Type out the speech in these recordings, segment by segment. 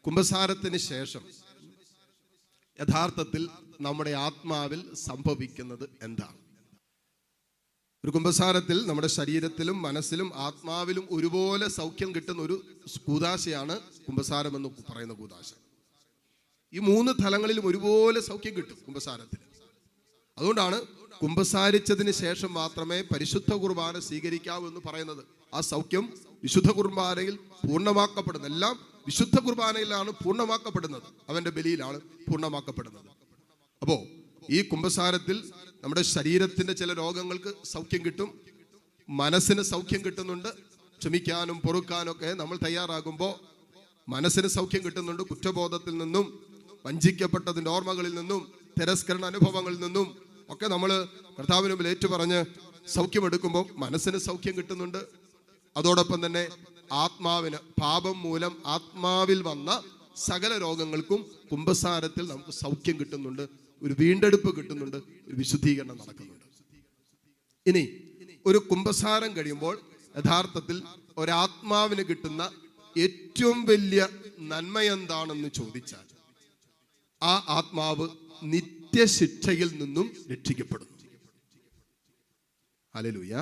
കുമ്പസാരത്തിന് ശേഷം യഥാർത്ഥത്തിൽ നമ്മുടെ ആത്മാവിൽ സംഭവിക്കുന്നത് എന്താണ്? ഒരു കുമ്പസാരത്തിൽ നമ്മുടെ ശരീരത്തിലും മനസ്സിലും ആത്മാവിലും ഒരുപോലെ സൗഖ്യം കിട്ടുന്ന ഒരു കൂദാശയാണ് കുമ്പസാരം എന്ന് പറയുന്ന കൂദാശ. ഈ 3 തലങ്ങളിലും ഒരുപോലെ സൗഖ്യം കിട്ടും കുമ്പസാരത്തിൽ. അതുകൊണ്ടാണ് കുമ്പസാരിച്ചതിന് ശേഷം മാത്രമേ പരിശുദ്ധ കുർബാന സ്വീകരിക്കാവൂ എന്ന് പറയുന്നത്. ആ സൗഖ്യം വിശുദ്ധ കുർബാനയിൽ പൂർണ്ണമാക്കപ്പെടുന്നത്. എല്ലാം വിശുദ്ധ കുർബാനയിലാണ് പൂർണ്ണമാക്കപ്പെടുന്നത്, അവന്റെ ബലിയിലാണ് പൂർണ്ണമാക്കപ്പെടുന്നത്. അപ്പോ ഈ കുമ്പസാരത്തിൽ നമ്മുടെ ശരീരത്തിന്റെ ചില രോഗങ്ങൾക്ക് സൗഖ്യം കിട്ടും, മനസ്സിന് സൗഖ്യം കിട്ടുന്നുണ്ട്. ക്ഷമിക്കാനും പൊറുക്കാനും ഒക്കെ നമ്മൾ തയ്യാറാകുമ്പോൾ മനസ്സിന് സൗഖ്യം കിട്ടുന്നുണ്ട്. കുറ്റബോധത്തിൽ നിന്നും, വഞ്ചിക്കപ്പെട്ടതിന്റെ ഓർമ്മകളിൽ നിന്നും, തിരസ്കരണ അനുഭവങ്ങളിൽ നിന്നും ഒക്കെ നമ്മൾ കർത്താവിന് മുമ്പിൽ ഏറ്റുപറഞ്ഞ് സൗഖ്യമെടുക്കുമ്പോൾ മനസ്സിന് സൗഖ്യം കിട്ടുന്നുണ്ട്. അതോടൊപ്പം തന്നെ ആത്മാവിന്, പാപം മൂലം ആത്മാവിൽ വന്ന സകല രോഗങ്ങൾക്കും കുമ്പസാരത്തിൽ നമുക്ക് സൗഖ്യം കിട്ടുന്നുണ്ട്, ഒരു വീണ്ടെടുപ്പ് കിട്ടുന്നുണ്ട്, ഒരു വിശുദ്ധീകരണം നടക്കുന്നുണ്ട്. ഇനി ഒരു കുമ്പസാരം കഴിയുമ്പോൾ യഥാർത്ഥത്തിൽ ഒരാത്മാവിന് കിട്ടുന്ന ഏറ്റവും വലിയ നന്മ എന്താണെന്ന് ചോദിച്ചാൽ, ആ ആത്മാവ് നിത്യശിക്ഷയിൽ നിന്നും രക്ഷിക്കപ്പെടുന്നു. ഹല്ലേലൂയ.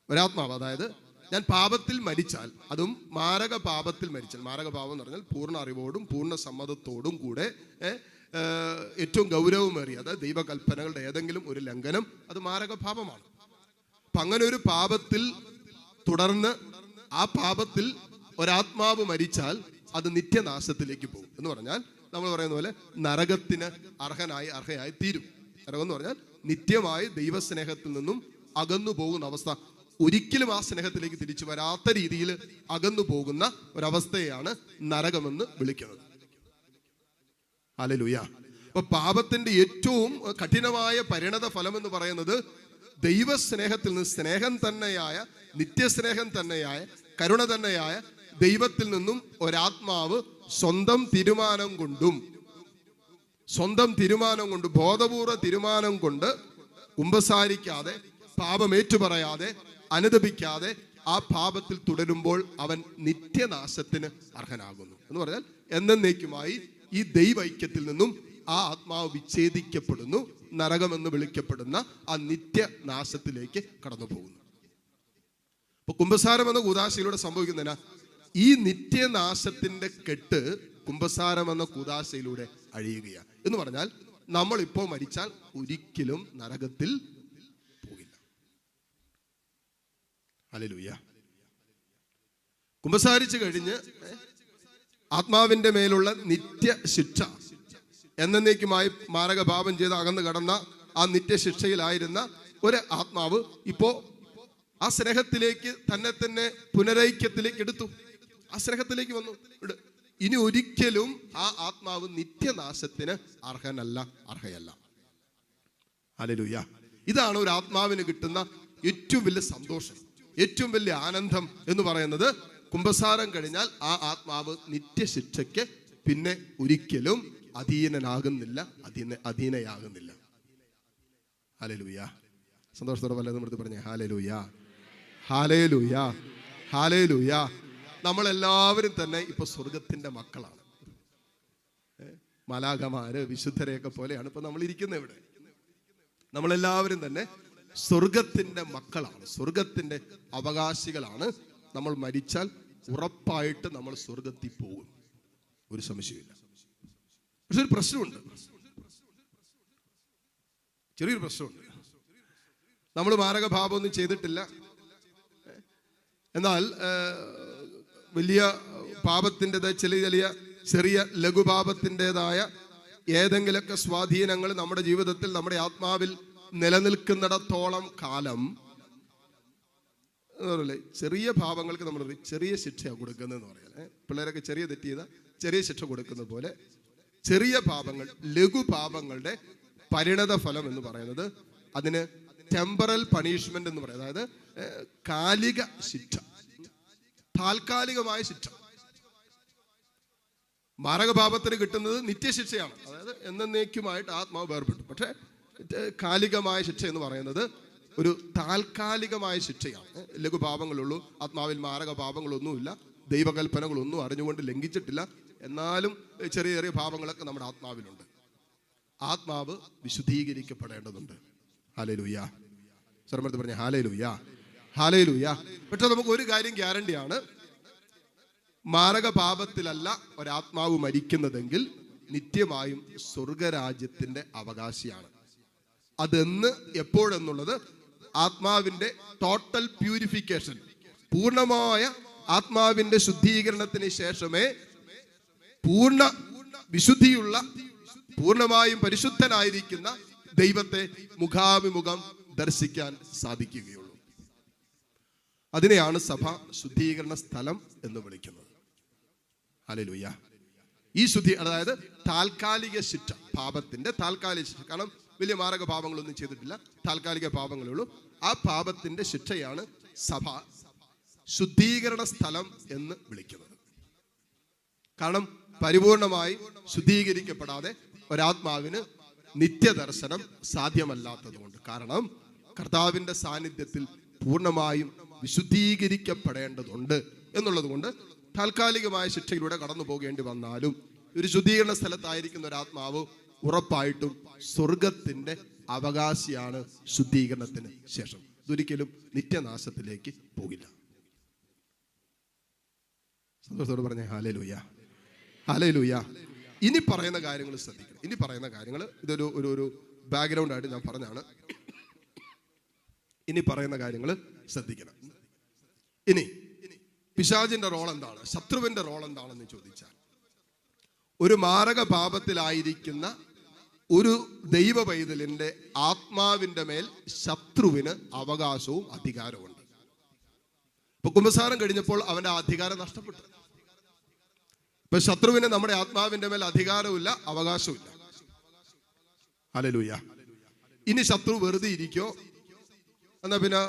ഒരാത്മാവ്, അതായത് ഞാൻ പാപത്തിൽ മരിച്ചാൽ, അതും മാരക പാപത്തിൽ മരിച്ചാൽ, മാരക പാപം എന്ന് പറഞ്ഞാൽ പൂർണ്ണ അറിവോടും പൂർണ്ണ സമ്മതത്തോടും കൂടെ ഏറ്റവും ഗൗരവമേറിയ, അതായത് ദൈവകൽപ്പനകളുടെ ഏതെങ്കിലും ഒരു ലംഘനം, അത് മാരക പാപമാണ്. അപ്പൊ അങ്ങനെ ഒരു പാപത്തിൽ തുടർന്ന് ആ പാപത്തിൽ ഒരാത്മാവ് മരിച്ചാൽ അത് നിത്യനാശത്തിലേക്ക് പോകും. എന്ന് പറഞ്ഞാൽ നമ്മൾ പറയുന്ന പോലെ നരകത്തിന് അർഹയായി തീരും. നരകം എന്ന് പറഞ്ഞാൽ നിത്യമായി ദൈവസ്നേഹത്തിൽ നിന്നും അകന്നു പോകുന്ന അവസ്ഥ, ഒരിക്കലും ആ സ്നേഹത്തിലേക്ക് തിരിച്ചു വരാത്ത രീതിയിൽ അകന്നു പോകുന്ന ഒരവസ്ഥയാണ് നരകമെന്ന് വിളിക്കുന്നത്. ഹല്ലേലൂയ. അപ്പൊ പാപത്തിന്റെ ഏറ്റവും കഠിനമായ പരിണത ഫലം എന്ന് പറയുന്നത് ദൈവസ്നേഹത്തിൽ നിന്ന്, സ്നേഹം തന്നെയായ, നിത്യസ്നേഹം തന്നെയായ, കരുണ തന്നെയായ ദൈവത്തിൽ നിന്നും ഒരാത്മാവ് സ്വന്തം തീരുമാനം കൊണ്ടും ബോധപൂർവ തീരുമാനം കൊണ്ട് കുമ്പസാരിക്കാതെ, പാപം ഏറ്റുപറയാതെ, അനുദപിക്കാതെ ആ പാപത്തിൽ തുടരുമ്പോൾ അവൻ നിത്യനാശത്തിന് അർഹനാകുന്നു. എന്ന് പറഞ്ഞാൽ എന്നേക്കുമായി ഈ ദൈവൈക്യത്തിൽ നിന്നും ആ ആത്മാവ് വിച്ഛേദിക്കപ്പെടുന്നു, നരകമെന്ന് വിളിക്കപ്പെടുന്ന ആ നിത്യനാശത്തിലേക്ക് കടന്നു പോകുന്നു. അപ്പൊ കുമ്പസാരം എന്ന കൂദാശയിലൂടെ സംഭവിക്കുന്നതിനാ ഈ നിത്യനാശത്തിന്റെ കെട്ട് കുമ്പസാരം എന്ന കൂദാശയിലൂടെ അഴിയുകയാണ്. എന്ന് പറഞ്ഞാൽ നമ്മൾ ഇപ്പോൾ മരിച്ചാൽ ഒരിക്കലും നരകത്തിൽ പോകില്ല. ഹല്ലേലൂയ. കുമ്പസാരിച്ചു കഴിഞ്ഞ് ആത്മാവിന്റെ മേലുള്ള നിത്യശിക്ഷ, എന്നേക്കുമായി മാരകപാപം ചെയ്ത് അകന്നു കടന്ന ആ നിത്യശിക്ഷയിലായിരുന്ന ഒരു ആത്മാവ് ഇപ്പോ ആ സ്നേഹത്തിലേക്ക് തന്നെ പുനരൈക്യത്തിലേക്ക് എടുത്തു, ആ സ്നേഹത്തിലേക്ക് വന്നു. ഇനി ഒരിക്കലും ആ ആത്മാവ് നിത്യനാശത്തിന് അർഹയല്ല. ഹല്ലേലൂയ. ഇതാണ് ഒരു ആത്മാവിന് കിട്ടുന്ന ഏറ്റവും വലിയ സന്തോഷം, ഏറ്റവും വലിയ ആനന്ദം എന്ന് പറയുന്നത്. കുമ്പസാരം കഴിഞ്ഞാൽ ആ ആത്മാവ് നിത്യശിക്ഷയ്ക്ക് പിന്നെ ഒരിക്കലും അധീനയാകുന്നില്ല. ഹല്ലേലൂയ. സന്തോഷത്തോടെ വല്ലതും എടുത്ത് പറഞ്ഞേ ഹല്ലേലൂയ, ഹല്ലേലൂയ, ഹല്ലേലൂയ. നമ്മളെല്ലാവരും തന്നെ ഇപ്പൊ സ്വർഗത്തിന്റെ മക്കളാണ്. മാലാഖമാര്, വിശുദ്ധരെയൊക്കെ പോലെയാണ് ഇപ്പൊ നമ്മൾ ഇരിക്കുന്നത് ഇവിടെ. നമ്മളെല്ലാവരും തന്നെ സ്വർഗത്തിന്റെ മക്കളാണ്, സ്വർഗത്തിന്റെ അവകാശികളാണ്. നമ്മൾ മരിച്ചാൽ ഉറപ്പായിട്ട് നമ്മൾ സ്വർഗത്തിൽ പോകും, ഒരു സംശയമില്ല. പക്ഷെ ഒരു പ്രശ്നമുണ്ട്, ചെറിയൊരു പ്രശ്നമുണ്ട്. നമ്മൾ മാരകപാപമൊന്നും ചെയ്തിട്ടില്ല, എന്നാൽ വലിയ പാപത്തിൻ്റെതായ ചെറിയ ലഘുപാപത്തിൻ്റെതായ ഏതെങ്കിലുമൊക്കെ സ്വാധീനങ്ങൾ നമ്മുടെ ജീവിതത്തിൽ, നമ്മുടെ ആത്മാവിൽ നിലനിൽക്കുന്നിടത്തോളം കാലം ചെറിയ പാപങ്ങൾക്ക് നമ്മൾ ചെറിയ ശിക്ഷ കൊടുക്കുന്നതെന്ന് പറയാം. പിള്ളേരൊക്കെ ചെറിയ തെറ്റ് ചെയ്താൽ ചെറിയ ശിക്ഷ കൊടുക്കുന്ന പോലെ ചെറിയ പാപങ്ങൾ, ലഘുപാപങ്ങളുടെ പരിണത ഫലം എന്ന് പറയുന്നത് അതിന് ടെമ്പറൽ പണിഷ്മെന്റ് എന്ന് പറയും. അതായത് കാലിക ശിക്ഷ, താൽക്കാലികമായ ശിക്ഷ. മാരകപാപത്തിന് കിട്ടുന്നത് നിത്യശിക്ഷയാണ്, അതായത് എന്നേക്കുമായിട്ട് ആത്മാവ് വേർപെട്ടു. പക്ഷെ കാലികമായ ശിക്ഷ എന്ന് പറയുന്നത് ഒരു താൽക്കാലികമായ ശിക്ഷയാണ്. ലഘുപാപങ്ങളുള്ളൂ, ആത്മാവിൽ മാരകപാപങ്ങളൊന്നുമില്ല, ദൈവകൽപ്പനകളൊന്നും അറിഞ്ഞുകൊണ്ട് ലംഘിച്ചിട്ടില്ല, എന്നാലും ചെറിയ ചെറിയ പാപങ്ങളൊക്കെ നമ്മുടെ ആത്മാവിലുണ്ട്. ആത്മാവ് വിശുദ്ധീകരിക്കപ്പെടേണ്ടതുണ്ട്. ഹല്ലേലൂയ. സ്വരമെടുത്ത് പറഞ്ഞ ഹല്ലേലൂയ, ഹല്ലേലൂയ. പക്ഷെ നമുക്ക് ഒരു കാര്യം ഗ്യാരണ്ടിയാണ്, മാരക പാപത്തിലല്ല ഒരാത്മാവ് മരിക്കുന്നതെങ്കിൽ നിത്യമായും സ്വർഗരാജ്യത്തിന്റെ അവകാശിയാണ്. അതെന്ന് എപ്പോഴെന്നുള്ളത് ആത്മാവിന്റെ ടോട്ടൽ പ്യൂരിഫിക്കേഷൻ, പൂർണ്ണമായ ആത്മാവിന്റെ ശുദ്ധീകരണത്തിന് ശേഷമേ പൂർണ്ണ വിശുദ്ധിയുള്ള പൂർണ്ണമായും പരിശുദ്ധനായിരിക്കുന്ന ദൈവത്തെ മുഖാഭിമുഖം ദർശിക്കാൻ സാധിക്കുകയുള്ളൂ. അതിനെയാണ് സഭ ശുദ്ധീകരണ സ്ഥലം എന്ന് വിളിക്കുന്നത്. ഹല്ലേലൂയ. ഈ ശുദ്ധി, അതായത് താൽക്കാലിക ശിക്ഷ, പാപത്തിന്റെ താൽക്കാലിക ശിക്ഷ. കാരണം വലിയ മാരക പാപങ്ങളൊന്നും ചെയ്തിട്ടില്ല, താൽക്കാലിക പാപങ്ങളേ ഉള്ളൂ. ആ പാപത്തിന്റെ ശിക്ഷയാണ് സഭ ശുദ്ധീകരണ സ്ഥലം എന്ന് വിളിക്കുന്നത്. കാരണം പരിപൂർണമായി ശുദ്ധീകരിക്കപ്പെടാതെ ഒരാത്മാവിന് നിത്യദർശനം സാധ്യമല്ലാത്തതുകൊണ്ട്. കാരണം കർത്താവിന്റെ സാന്നിധ്യത്തിൽ പൂർണ്ണമായും വിശുദ്ധീകരിക്കപ്പെടേണ്ടതുണ്ട് എന്നുള്ളത് കൊണ്ട് താൽക്കാലികമായ ശിക്ഷയിലൂടെ കടന്നു പോകേണ്ടി വന്നാലും ഒരു ശുദ്ധീകരണ സ്ഥലത്തായിരിക്കുന്ന ഒരാത്മാവ് ഉറപ്പായിട്ടും സ്വർഗത്തിന്റെ അവകാശിയാണ് ശുദ്ധീകരണത്തിന് ശേഷം. ഇതൊരിക്കലും നിത്യനാശത്തിലേക്ക് പോകില്ല. സന്തോഷത്തോട് പറഞ്ഞേ ഹല്ലേലൂയ, ഹല്ലേലൂയ. ഇനി പറയുന്ന കാര്യങ്ങൾ ശ്രദ്ധിക്കണം. ഇനി പറയുന്ന കാര്യങ്ങൾ ഇതൊരു ഒരു ബാക്ക്ഗ്രൗണ്ട് ആയിട്ട് ഞാൻ പറഞ്ഞാണ്. ഇനി പറയുന്ന കാര്യങ്ങൾ ശ്രദ്ധിക്കണം. ഇനി പിശാചിന്റെ റോൾ എന്താണ്, ശത്രുവിന്റെ റോൾ എന്താണെന്ന് ചോദിച്ചാൽ, ഒരു മാരക പാപത്തിലായിരിക്കുന്ന ഒരു ദൈവ പൈതലിന്റെ ആത്മാവിന്റെ മേൽ ശത്രുവിന് അവകാശവും അധികാരവുമുണ്ട്. ഇപ്പൊ കുമ്പസാരം കഴിഞ്ഞപ്പോൾ അവന്റെ അധികാരം നഷ്ടപ്പെട്ടു. ഇപ്പൊ ശത്രുവിന് നമ്മുടെ ആത്മാവിന്റെ മേൽ അധികാരമില്ല, അവകാശമില്ല. ഹല്ലേലൂയ. ഇനി ശത്രു വെറുതെ ഇരിക്കോ, എന്നാ പിന്നെ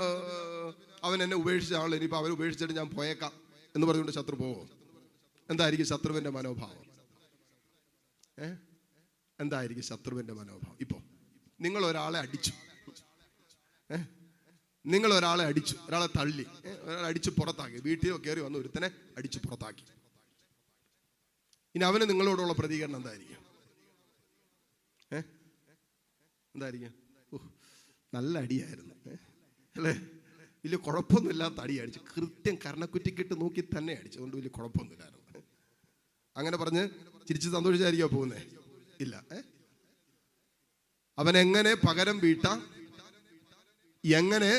അവൻ എന്നെ ഉപേക്ഷിച്ച ആൾ, ഇനിയിപ്പോൾ അവൻ ഉപേക്ഷിച്ചിട്ട് ഞാൻ പോയേക്കാം എന്ന് പറഞ്ഞുകൊണ്ട് ശത്രു പോവോ? എന്തായിരിക്കും ശത്രുവിന്റെ മനോഭാവം? എന്തായിരിക്കും ശത്രുവിന്റെ മനോഭാവം? ഇപ്പോ നിങ്ങൾ ഒരാളെ അടിച്ചു, നിങ്ങൾ ഒരാളെ അടിച്ചു, ഒരാളെ തള്ളി, ഒരാളെ അടിച്ച് പുറത്താക്കി, വീട്ടിൽ കയറി വന്ന് ഒരുത്തനെ അടിച്ച് പുറത്താക്കി. ഇനി അവന് നിങ്ങളോടുള്ള പ്രതികരണം എന്തായിരിക്കും? എന്തായിരിക്കും? നല്ല അടിയായിരുന്നു അല്ലേ, വലിയ കുഴപ്പമൊന്നുമില്ലാത്ത അടി അടിച്ചു, കൃത്യം കർണക്കുറ്റിക്കിട്ട് നോക്കി തന്നെ അടിച്ചു, അതുകൊണ്ട് വലിയ കുഴപ്പമൊന്നുമില്ലായിരുന്നു. അങ്ങനെ പറഞ്ഞ് ചിരിച്ച് സന്തോഷിച്ചായിരിക്കോ പോകുന്നേ? ഇല്ല. അവൻ എങ്ങനെ പകരം വീട്ടാം, എങ്ങനെ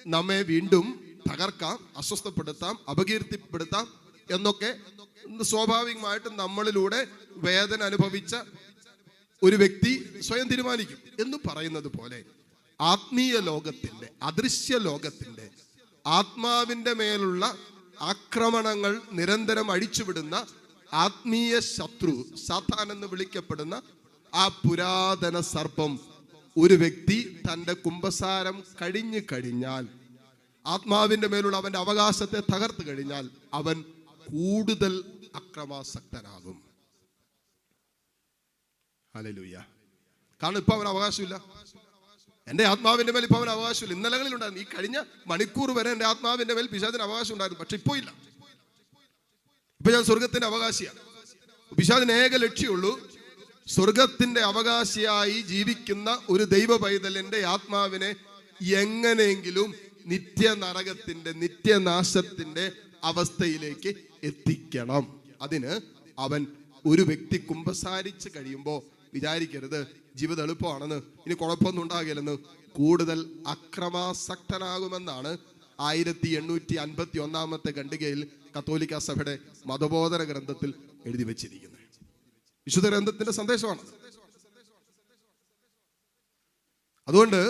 നമ്മെ വീണ്ടും തകർക്കാം, അസ്വസ്ഥപ്പെടുത്താം, അപകീർത്തിപ്പെടുത്താം എന്നൊക്കെ സ്വാഭാവികമായിട്ടും നമ്മളിലൂടെ വേദന അനുഭവിച്ച ഒരു വ്യക്തി സ്വയം തീരുമാനിക്കും. എന്ന് പറയുന്നത് പോലെ ആത്മീയ ലോകത്തിന്റെ, അദൃശ്യ ലോകത്തിന്റെ, ആത്മാവിന്റെ മേലുള്ള ആക്രമണങ്ങൾ നിരന്തരം അഴിച്ചുവിടുന്ന ആത്മീയ ശത്രു, സാത്താൻ എന്ന് വിളിക്കപ്പെടുന്ന ആ പുരാതന സർപ്പം, ഒരു വ്യക്തി തന്റെ കുമ്പസാരം കഴിഞ്ഞു കഴിഞ്ഞാൽ, ആത്മാവിന്റെ മേലുള്ള അവന്റെ അവകാശത്തെ തകർത്തു കഴിഞ്ഞാൽ, അവൻ കൂടുതൽ അക്രമാസക്തനാകും. ഹല്ലേലൂയ. കാരണം ഇപ്പൊ അവന് അവകാശമില്ല, എന്റെ ആത്മാവിന്റെ മേൽ ഇപ്പൊ അവന് അവകാശമില്ല. ഇന്നലകളിൽ ഉണ്ടായിരുന്നു, ഈ കഴിഞ്ഞ മണിക്കൂർ വരെ എന്റെ ആത്മാവിന്റെ മേൽ പിശാചിന് അവകാശം ഉണ്ടായിരുന്നു, പക്ഷെ ഇപ്പൊ ഇല്ല. ഇപ്പൊ ഞാൻ സ്വർഗത്തിന്റെ അവകാശിയാണ്. പിശാചിന് ഏക ലക്ഷ്യമുള്ളൂ, സ്വർഗത്തിന്റെ അവകാശിയായി ജീവിക്കുന്ന ഒരു ദൈവ പൈതലിന്റെ ആത്മാവിനെ എങ്ങനെയെങ്കിലും നിത്യനരകത്തിന്റെ, നിത്യനാശത്തിന്റെ അവസ്ഥയിലേക്ക് എത്തിക്കണം. അതിന് അവൻ ഒരു വ്യക്തി കുമ്പസാരിച്ച് കഴിയുമ്പോൾ വിചാരിക്കരുത് ജീവിതം എളുപ്പമാണെന്ന്, ഇനി കുഴപ്പമൊന്നും ഉണ്ടാകില്ലെന്ന്. കൂടുതൽ അക്രമാസക്തനാകുമെന്നാണ് 1851 ഖണ്ഡികയിൽ കത്തോലിക്ക സഭയുടെ മതബോധന ഗ്രന്ഥത്തിൽ എഴുതി വെച്ചിരിക്കുന്നത്. വിശുദ്ധ ഗ്രന്ഥത്തിന്റെ സന്ദേശമാണ്. അതുകൊണ്ട്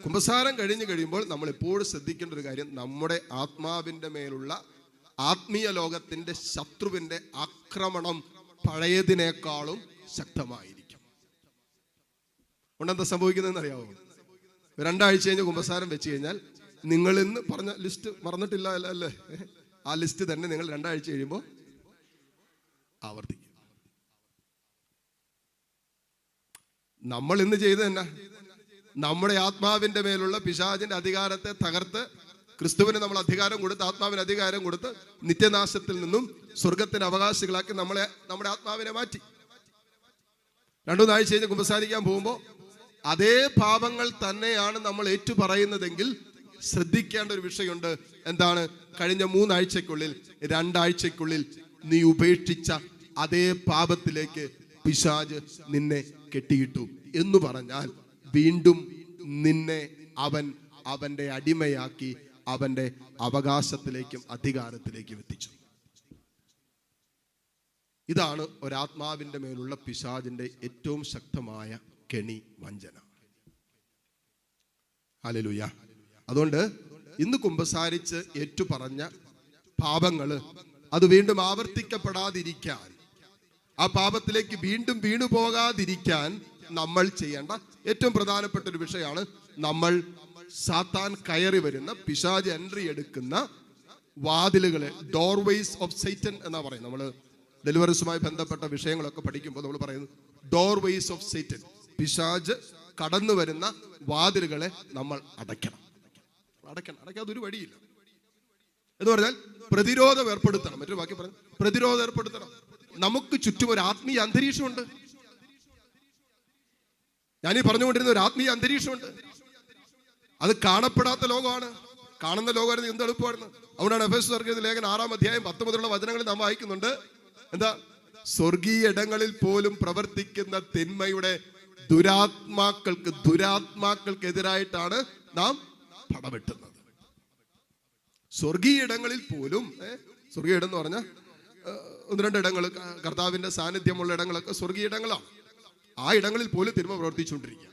കുമ്പസാരം കഴിഞ്ഞു കഴിയുമ്പോൾ നമ്മൾ എപ്പോഴും ശ്രദ്ധിക്കേണ്ട ഒരു കാര്യം, നമ്മുടെ ആത്മാവിന്റെ മേലുള്ള ആത്മീയ ലോകത്തിന്റെ ശത്രുവിന്റെ ആക്രമണം പഴയതിനേക്കാളും ശക്തമായിരിക്കും. അതുകൊണ്ടെന്താ സംഭവിക്കുന്നതെന്ന് അറിയാമോ? 2 ആഴ്ച കഴിഞ്ഞ് കുമ്പസാരം വെച്ച് കഴിഞ്ഞാൽ നിങ്ങൾ ഇന്ന് പറഞ്ഞ ലിസ്റ്റ് മറന്നിട്ടില്ല അല്ലേ? ആ ലിസ്റ്റ് തന്നെ നിങ്ങൾ 2 ആഴ്ച കഴിയുമ്പോൾ ആവർത്തിക്കും. നമ്മൾ ഇന്ന് ചെയ്ത് തന്നെ നമ്മുടെ ആത്മാവിന്റെ മേലുള്ള പിശാചിന്റെ അധികാരത്തെ തകർത്ത് ക്രിസ്തുവിന് നമ്മൾ അധികാരം കൊടുത്ത്, ആത്മാവിന് അധികാരം കൊടുത്ത് നിത്യനാശത്തിൽ നിന്നും സ്വർഗത്തിന് അവകാശികളാക്കി നമ്മുടെ ആത്മാവിനെ മാറ്റി. 2 ആഴ്ച കഴിഞ്ഞ് കുമ്പസാരിക്കാൻ പോകുമ്പോൾ അതേ പാപങ്ങൾ തന്നെയാണ് നമ്മൾ ഏറ്റുപറയുന്നതെങ്കിൽ ശ്രദ്ധിക്കേണ്ട ഒരു വിഷയമുണ്ട്. എന്താണ്? കഴിഞ്ഞ 3 ആഴ്ചക്കുള്ളിൽ 2 ആഴ്ചക്കുള്ളിൽ നീ ഉപേക്ഷിച്ച അതേ പാപത്തിലേക്ക് പിശാച് നിന്നെ കെട്ടിയിട്ടു എന്ന് പറഞ്ഞാൽ വീണ്ടും നിന്നെ അവന്റെ അടിമയാക്കി അവന്റെ അവകാശത്തിലേക്കും അധികാരത്തിലേക്കും എത്തിച്ചു. ഇതാണ് ഒരാത്മാവിന്റെ മേലുള്ള പിശാചിന്റെ ഏറ്റവും ശക്തമായ കെണി, വഞ്ചന. ഹല്ലേലൂയ. അതുകൊണ്ട് ഇന്ന് കുമ്പസാരിച്ച് ഏറ്റുപറഞ്ഞ പാപങ്ങള് അത് വീണ്ടും ആവർത്തിക്കപ്പെടാതിരിക്കാൻ, ആ പാപത്തിലേക്ക് വീണ്ടും വീണു പോകാതിരിക്കാൻ നമ്മൾ ചെയ്യേണ്ട ഏറ്റവും പ്രധാനപ്പെട്ട ഒരു വിഷയമാണ് നമ്മൾ സാത്താൻ കയറി വരുന്ന, പിശാച് എൻട്രി എടുക്കുന്ന വാതിലുകളെ, ഡോർവേസ് ഓഫ് സൈറ്റൻ എന്നാ പറയുന്നത്. നമ്മൾ ഡെലിവറീസുമായി ബന്ധപ്പെട്ട വിഷയങ്ങളൊക്കെ പഠിക്കുമ്പോൾ നമ്മൾ പറയുന്നത് ഡോർവേസ് ഓഫ് സൈറ്റൻ. പിശാച് കടന്നു വരുന്ന വാതിലുകളെ നമ്മൾ അടയ്ക്കണം. അടയ്ക്കാതെ ഒരു വഴിയില്ല. എന്ന് പറഞ്ഞാൽ പ്രതിരോധം ഏർപ്പെടുത്തണം. മറ്റൊരു വാക്യം പറഞ്ഞു, പ്രതിരോധം ഏർപ്പെടുത്തണം. നമുക്ക് ചുറ്റും ഒരു ആത്മീയ അന്തരീക്ഷമുണ്ട്. ഞാനീ പറഞ്ഞുകൊണ്ടിരുന്ന ഒരു ആത്മീയ അന്തരീക്ഷമുണ്ട്. അത് കാണപ്പെടാത്ത ലോകമാണ്. കാണുന്ന ലോകമായിരുന്നു എന്ത് എളുപ്പമായിരുന്നു. അതുകൊണ്ടാണ് എഫേസ്യർ ലേഖനം 6-ാം അധ്യായം 10 മുതലുള്ള വചനങ്ങളിൽ നാം വായിക്കുന്നുണ്ട്. എന്താ? സ്വർഗീയ ഇടങ്ങളിൽ പോലും പ്രവർത്തിക്കുന്ന തിന്മയുടെ ദുരാത്മാക്കൾക്കെതിരായിട്ടാണ് നാം പടവെട്ടുന്നത്. സ്വർഗീയ ഇടങ്ങളിൽ പോലും, സ്വർഗീയ ഇടം എന്ന് പറഞ്ഞാൽ 1-2 ഇടങ്ങൾ, കർത്താവിന്റെ സാന്നിധ്യമുള്ള ഇടങ്ങളൊക്കെ സ്വർഗീയ ഇടങ്ങളാണ്. ആ ഇടങ്ങളിൽ പോലും തിന്മ പ്രവർത്തിച്ചുകൊണ്ടിരിക്കുക.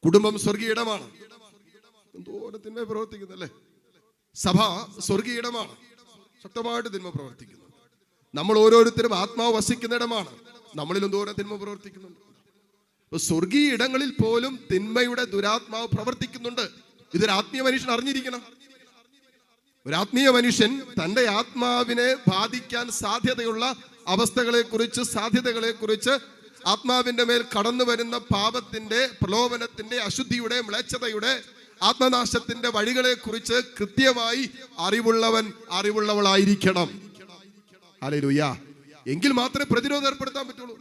കുടുംബം സ്വർഗീയ ഇടമാണ്. എന്തോരം തിന്മ പ്രവർത്തിക്കുന്നല്ലേ. സഭ സ്വർഗീയ ഇടമാണ്. ശക്തമായിട്ട് തിന്മ പ്രവർത്തിക്കുന്നു. നമ്മൾ ഓരോരുത്തരും ആത്മാവ് വസിക്കുന്ന ഇടമാണ്. നമ്മളിൽ എന്തോരം തിന്മ പ്രവർത്തിക്കുന്നുണ്ട്. സ്വർഗീയ ഇടങ്ങളിൽ പോലും തിന്മയുടെ ദുരാത്മാവ് പ്രവർത്തിക്കുന്നുണ്ട്. ഇതൊരു ആത്മീയ മനുഷ്യൻ അറിഞ്ഞിരിക്കണം. ഒരു ആത്മീയ മനുഷ്യൻ തന്റെ ആത്മാവിനെ ബാധിക്കാൻ സാധ്യതയുള്ള സാധ്യതകളെ കുറിച്ച് ആത്മാവിന്റെ മേൽ കടന്നു വരുന്ന പാപത്തിന്റെ, പ്രലോഭനത്തിന്റെ, അശുദ്ധിയുടെ, മ്ലേച്ഛതയുടെ, ആത്മനാശത്തിന്റെ വഴികളെ കുറിച്ച് കൃത്യമായി അറിവുള്ളവളായിരിക്കണം. ഹല്ലേലൂയ. എങ്കിൽ മാത്രമേ പ്രതിരോധം ഏർപ്പെടുത്താൻ പറ്റുള്ളൂ.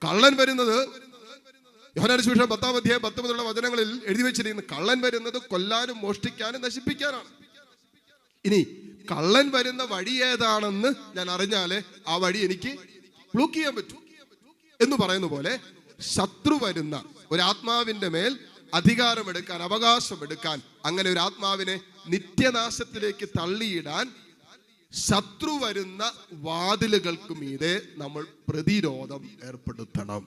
കള്ളൻ വരുന്നത്, യോഹന്നാന്റെ സുവിശേഷം 10-ാം അധ്യായം 10 മുതലുള്ള വചനങ്ങളിൽ എഴുതി വെച്ചിരിക്കുന്നു, കള്ളൻ വരുന്നത് കൊല്ലാനും മോഷ്ടിക്കാനും നശിപ്പിക്കാനാണ്. ഇനി കള്ളൻ വരുന്ന വഴി ഏതാണെന്ന് ഞാൻ അറിഞ്ഞാലേ ആ വഴി എനിക്ക് ബ്ലോക്ക് ചെയ്യാൻ പറ്റൂ എന്ന് പറയുന്ന പോലെ, ശത്രു വരുന്ന ഒരാത്മാവിന്റെ മേൽ അധികാരമെടുക്കാൻ, അവകാശമെടുക്കാൻ, അങ്ങനെ ഒരു ആത്മാവിനെ നിത്യനാശത്തിലേക്ക് തള്ളിയിടാൻ ശത്രു വരുന്ന വാതിലുകൾക്ക് മീതെ നമ്മൾ പ്രതിരോധം ഏർപ്പെടുത്തണം.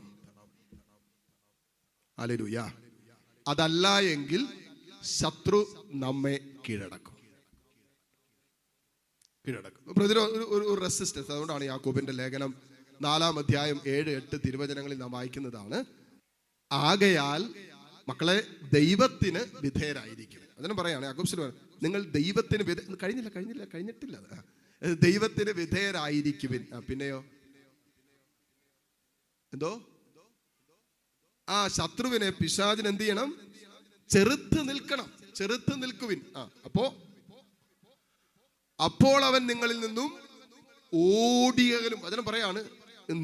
ഹല്ലേലൂയ. അതല്ല എങ്കിൽ ശത്രു നമ്മെ കീഴടക്കും. ഒരു റെസിസ്റ്റൻസ്. അതുകൊണ്ടാണ് യാക്കോബിന്റെ ലേഖനം 4-ാം അധ്യായം 7-8 തിരുവചനങ്ങളിൽ നാം വായിക്കുന്നതാണ്, ആകയാൽ മക്കളെ ദൈവത്തിന് വിധേയരായിരിക്കും. അതിനും പറയാണ് യാക്കോബ്, നിങ്ങൾ ദൈവത്തിന് കഴിഞ്ഞിട്ടില്ല. ദൈവത്തിന് വിധേയരായിരിക്കുവിൻ. പിന്നെയോ എന്തോ? ശത്രുവിനെ, പിശാചിന് എന്ത് ചെയ്യണം? ചെറുത്ത് നിൽക്കുവിൻ. അപ്പോൾ അവൻ നിങ്ങളിൽ നിന്നും ഓടിയകലും. അതിനും പറയാണ്,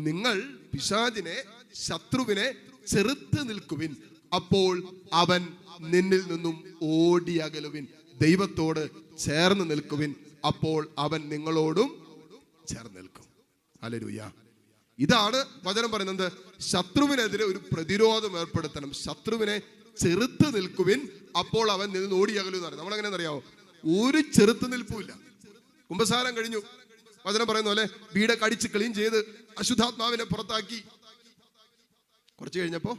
നിങ്ങൾ പിശാചിനെ, ശത്രുവിനെ ചെറുത്ത് നിൽക്കുവിൻ, അപ്പോൾ അവൻ നിന്നിൽ നിന്നും ഓടിയകലുവിൻ. ദൈവത്തോട് ചേർന്ന് നിൽക്കുവിൻ, അപ്പോൾ അവൻ നിങ്ങളോടും ചേർന്ന് നിൽക്കും. ഹല്ലേലൂയ. ഇതാണ് വചനം പറയുന്നത്. ശത്രുവിനെതിരെ ഒരു പ്രതിരോധം ഏർപ്പെടുത്തണം. ശത്രുവിനെ ചെറുത്ത് നിൽക്കുവിൻ, അപ്പോൾ അവൻ നിന്ന് ഓടിയകലും എന്ന് പറയും. നമ്മളെങ്ങനെയാണെന്ന് അറിയാമോ? ഒരു ചെറുത്ത് നിൽപ്പില്ല. കുമ്പസാരം കഴിഞ്ഞു, വചനം പറയുന്ന പോലെ വീടൊക്കെ അടിച്ച് ക്ലീൻ ചെയ്ത് അശുദ്ധാത്മാവിനെ പുറത്താക്കി. കുറച്ച് കഴിഞ്ഞപ്പോ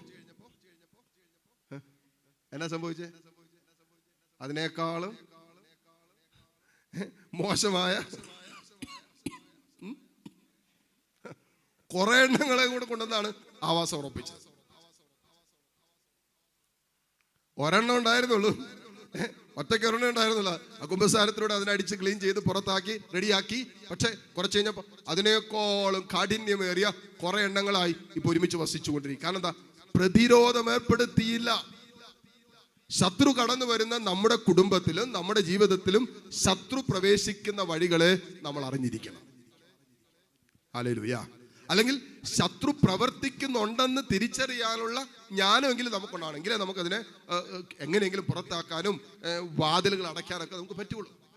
എന്നാ സംഭവിച്ചേ? അതിനേക്കാളും മോശമായ കുറെ എണ്ണങ്ങളെ കൂടെ കൊണ്ടുവന്നാണ് ആവാസം ഉറപ്പിച്ചത്. ഒരെണ്ണം ഉണ്ടായിരുന്നുള്ളൂ, ഒറ്റയ്ക്ക് ഒരെണ്ണം ഉണ്ടായിരുന്നില്ല. ആ കുമ്പസാരത്തിലൂടെ അതിനടിച്ച് ക്ലീൻ ചെയ്ത് പുറത്താക്കി റെഡിയാക്കി. പക്ഷെ കുറച്ച് കഴിഞ്ഞപ്പോൾ അതിനേക്കാളും കാഠിന്യമേറിയ കുറെ എണ്ണങ്ങളായി ഇപ്പൊ ഒരുമിച്ച് വസിച്ചുകൊണ്ടിരിക്കും. കാരണം എന്താ? പ്രതിരോധം ഏർപ്പെടുത്തിയില്ല. ശത്രു കടന്നു വരുന്ന നമ്മുടെ കുടുംബത്തിലും നമ്മുടെ ജീവിതത്തിലും ശത്രു പ്രവേശിക്കുന്ന വഴികളെ നമ്മൾ അറിഞ്ഞിരിക്കണം. ഹല്ലേലൂയ. അല്ലെങ്കിൽ ശത്രു പ്രവർത്തിക്കുന്നുണ്ടെന്ന് തിരിച്ചറിയാനുള്ള ജ്ഞാനമെങ്കിലും നമുക്കുണ്ടാണെങ്കിൽ നമുക്കതിനെ എങ്ങനെയെങ്കിലും പുറത്താക്കാനും വാതിലുകൾ അടയ്ക്കാനൊക്കെ നമുക്ക് പറ്റുള്ളൂ.